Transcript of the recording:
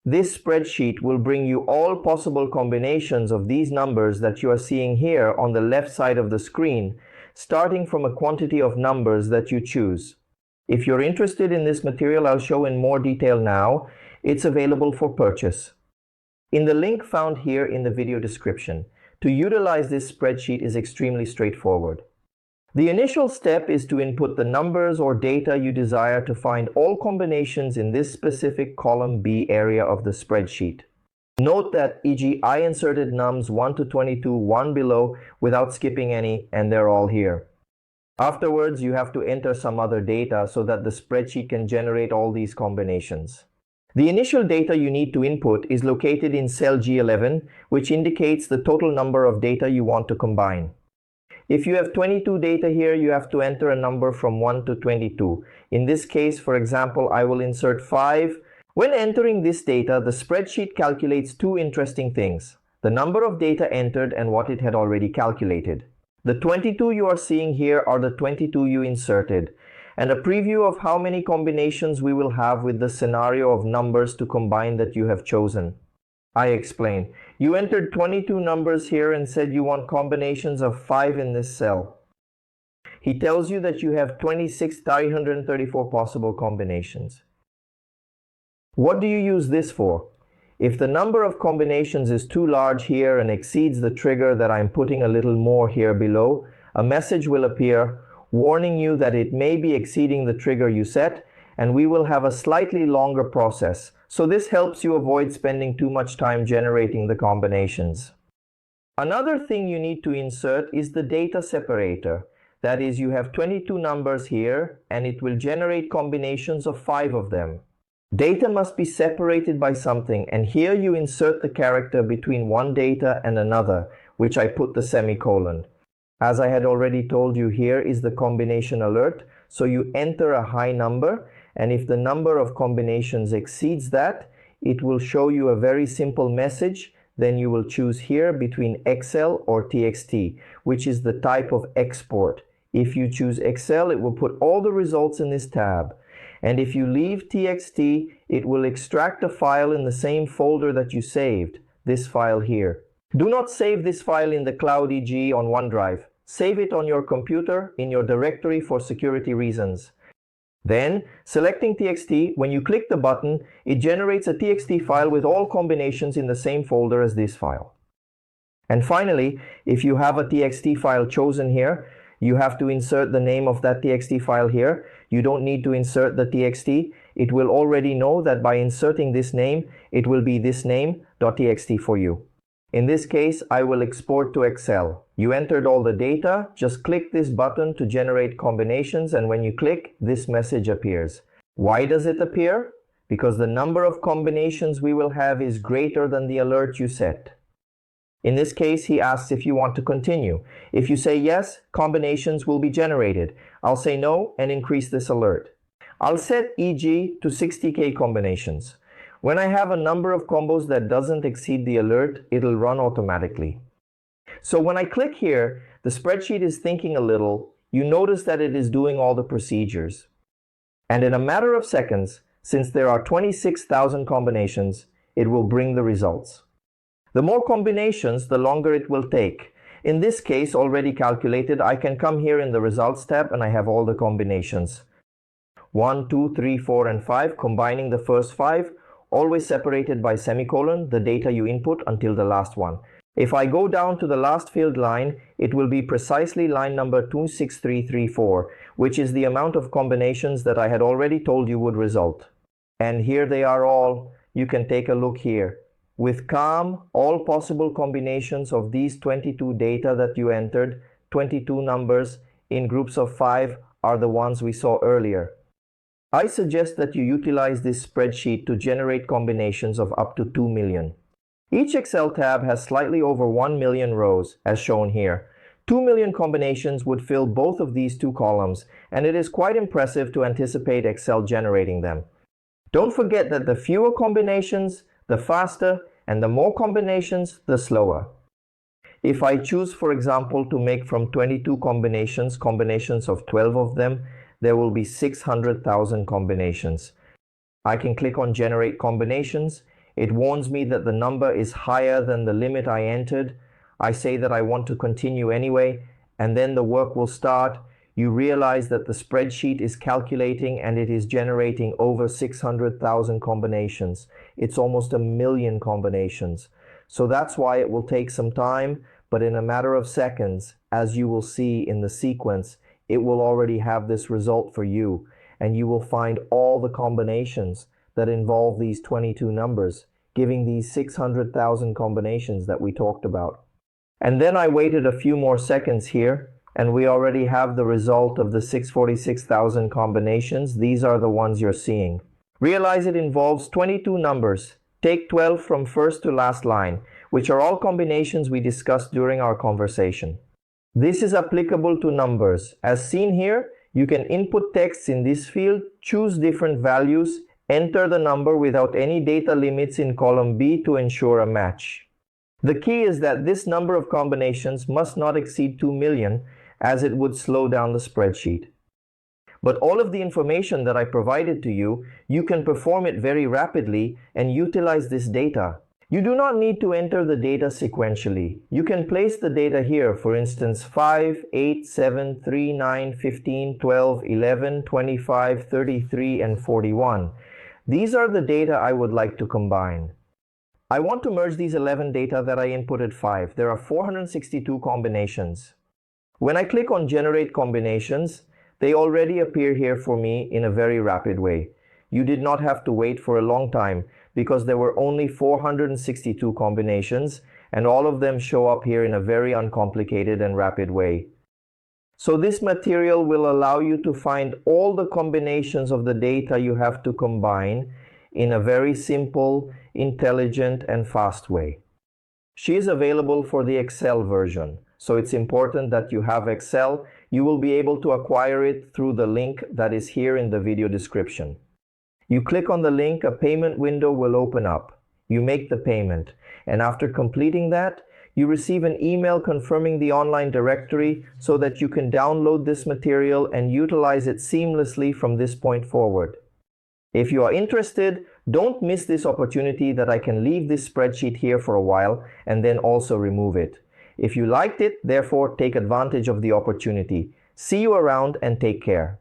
This spreadsheet will bring you all possible combinations of these numbers that you are seeing here on the left side of the screen, starting from a quantity of numbers that you choose. If you're interested in this material I'll show in more detail now, it's available for purchase. In the link found here in the video description, to utilize this spreadsheet is extremely straightforward. The initial step is to input the numbers or data you desire to find all combinations in this specific column B area of the spreadsheet. Note that, e.g., I inserted nums 1 to 22, 1 below, without skipping any, and they're all here. Afterwards, you have to enter some other data so that the spreadsheet can generate all these combinations. The initial data you need to input is located in cell G11, which indicates the total number of data you want to combine. If you have 22 data here, you have to enter a number from 1 to 22. In this case, for example, I will insert 5. When entering this data, the spreadsheet calculates two interesting things: the number of data entered and what it had already calculated. The 22 you are seeing here are the 22 you inserted, and a preview of how many combinations we will have with the scenario of numbers to combine that you have chosen. I explain. You entered 22 numbers here and said you want combinations of 5 in this cell. He tells you that you have 26,334 possible combinations. What do you use this for? If the number of combinations is too large here and exceeds the trigger that I'm putting a little more here below, a message will appear warning you that it may be exceeding the trigger you set, and we will have a slightly longer process. So this helps you avoid spending too much time generating the combinations. Another thing you need to insert is the data separator. That is, you have 22 numbers here and it will generate combinations of 5 of them. Data must be separated by something, and here you insert the character between one data and another, which I put the semicolon. As I had already told you, here is the combination alert, so you enter a high number, and if the number of combinations exceeds that, it will show you a very simple message. Then you will choose here between Excel or TXT, which is the type of export. If you choose Excel, it will put all the results in this tab. And if you leave TXT, it will extract a file in the same folder that you saved, this file here. Do not save this file in the cloud, e.g. on OneDrive. Save it on your computer in your directory for security reasons. Then, selecting TXT, when you click the button, it generates a TXT file with all combinations in the same folder as this file. And finally, if you have a TXT file chosen here, you have to insert the name of that TXT file here. You don't need to insert the TXT. It will already know that by inserting this name, it will be this name.txt for you. In this case, I will export to Excel. You entered all the data, just click this button to generate combinations, and when you click, this message appears. Why does it appear? Because the number of combinations we will have is greater than the alert you set. In this case, he asks if you want to continue. If you say yes, combinations will be generated. I'll say no and increase this alert. I'll set e.g. to 60k combinations. When I have a number of combos that doesn't exceed the alert, it'll run automatically. So when I click here, the spreadsheet is thinking a little. You notice that it is doing all the procedures. And in a matter of seconds, since there are 26,000 combinations, it will bring the results. The more combinations, the longer it will take. In this case, already calculated, I can come here in the Results tab and I have all the combinations. 1, 2, 3, 4, and 5, combining the first 5, always separated by semicolon, the data you input until the last one. If I go down to the last filled line, it will be precisely line number 26334, which is the amount of combinations that I had already told you would result. And here they are all. You can take a look here. With calm, all possible combinations of these 22 data that you entered, 22 numbers in groups of 5 are the ones we saw earlier. I suggest that you utilize this spreadsheet to generate combinations of up to 2 million. Each Excel tab has slightly over 1 million rows, as shown here. 2 million combinations would fill both of these two columns, and it is quite impressive to anticipate Excel generating them. Don't forget that the fewer combinations, the faster, and the more combinations, the slower. If I choose, for example, to make from 22 combinations of 12 of them, there will be 600,000 combinations. I can click on Generate Combinations. It warns me that the number is higher than the limit I entered. I say that I want to continue anyway, and then the work will start. You realize that the spreadsheet is calculating and it is generating over 600,000 combinations. It's almost 1,000,000 combinations. So that's why it will take some time, but in a matter of seconds, as you will see in the sequence, it will already have this result for you, and you will find all the combinations that involve these 22 numbers, giving these 600,000 combinations that we talked about. And then I waited a few more seconds here, and we already have the result of the 646,000 combinations. These are the ones you're seeing. Realize it involves 22 numbers. Take 12 from first to last line, which are all combinations we discussed during our conversation. This is applicable to numbers. As seen here, you can input text in this field, choose different values, enter the number without any data limits in column B to ensure a match. The key is that this number of combinations must not exceed 2 million, as it would slow down the spreadsheet. But all of the information that I provided to you, you can perform it very rapidly and utilize this data. You do not need to enter the data sequentially. You can place the data here, for instance 5, 8, 7, 3, 9, 15, 12, 11, 25, 33, and 41. These are the data I would like to combine. I want to merge these 11 data that I inputted 5. There are 462 combinations. When I click on Generate Combinations, they already appear here for me in a very rapid way. You did not have to wait for a long time because there were only 462 combinations, and all of them show up here in a very uncomplicated and rapid way. So this material will allow you to find all the combinations of the data you have to combine in a very simple, intelligent, and fast way. She is available for the Excel version, so it's important that you have Excel. You will be able to acquire it through the link that is here in the video description. You click on the link, a payment window will open up. You make the payment, and after completing that, you receive an email confirming the online directory so that you can download this material and utilize it seamlessly from this point forward. If you are interested, don't miss this opportunity that I can leave this spreadsheet here for a while and then also remove it. If you liked it, therefore take advantage of the opportunity. See you around and take care.